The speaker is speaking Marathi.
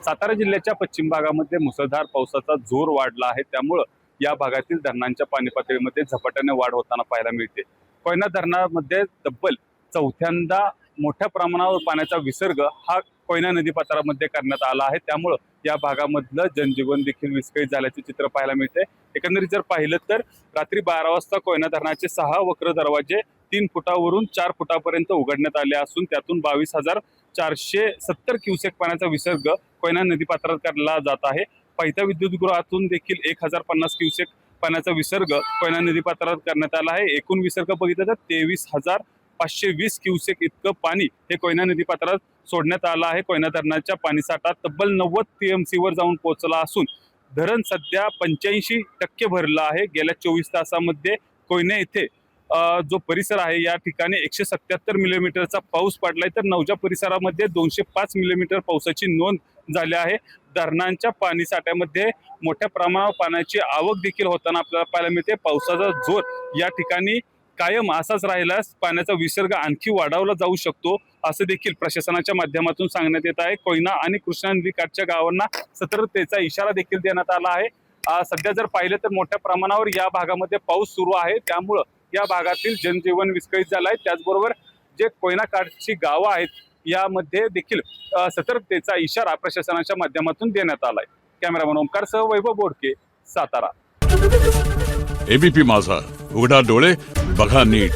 सातारा जिल्ह्याच्या पश्चिम भागामध्ये मुसळधार पावसाचा जोर वाढला आहे, त्यामुळे या भागातील धरणांच्या पाणी पातळीमध्ये झपाट्याने वाढ होताना पाहायला मिळते। कोयना धरणामध्ये तब्बल चौथ्यांदा मोठ्या प्रमाणावर पाण्याचा विसर्ग हा कोयना नदीपात्रामध्ये करण्यात आला आहे, त्यामुळे या भागामधलं जनजीवन देखील विस्कळीत झाल्याचे चित्र पाहायला मिळते। एकंदरीत जर पाहिलं तर रात्री 12 वाजता कोयना धरणाचे 6 वक्र दरवाजे 3 फुटावरून 4 फुटापर्यंत उघडण्यात आले असून त्यातून 22,470 क्युसेक पाण्याचा विसर्ग कोयना नदीपात्रात करला जात आहे। पैठा विद्युतगृहातून देखील 1,050 क्युसेक पाण्याचा विसर्ग कोयना नदीपात्रात करण्यात आला आहे। एकूण विसर्ग बघितला तर 23,520 क्युसेक इतकं पाणी हे कोयना नदीपात्रात सोडण्यात आलं आहे। कोयना धरणाच्या पाणीसाठा तब्बल 90 TMC वर जाऊन पोहोचला असून धरण सध्या 85% भरलं आहे। गेल्या 24 तासामध्ये कोयना येथे जो परिसर आहे या ठिकाणी 177 मिलीमीटरचा पाऊस पडलाय, तर नवजा परिसरामध्ये 205 मिलीमीटर पावसाची नोंद झाली आहे। धरणांच्या पाणीसाठ्यामध्ये मोठ्या प्रमाणावर पाण्याची आवक देखील होताना आपल्याला पाहायला मिळते। पावसाचा जोर या ठिकाणी कायम असाच राहिल्यास पाण्याचा विसर्ग आणखी वाढवला जाऊ शकतो, असं देखील प्रशासनाच्या माध्यमातून सांगण्यात येत आहे। कोयना आणि कृष्णा नदीकाठच्या गावांना सतर्कतेचा इशारा देखील देण्यात आला आहे। सध्या जर पाहिलं तर मोठ्या प्रमाणावर या भागामध्ये पाऊस सुरू आहे, त्यामुळं या भागातील जनजीवन विस्कळीत झालं आहे। त्याचबरोबर जे कोयना काठची गावं आहेत यामध्ये देखील सतर्कतेचा इशारा प्रशासनाच्या माध्यमातून देण्यात आला आहे। कॅमेरामन ओमकार सह वैभव बोडके, सातारा। एबीपी माझा, उघडा डोळे बघा नीट।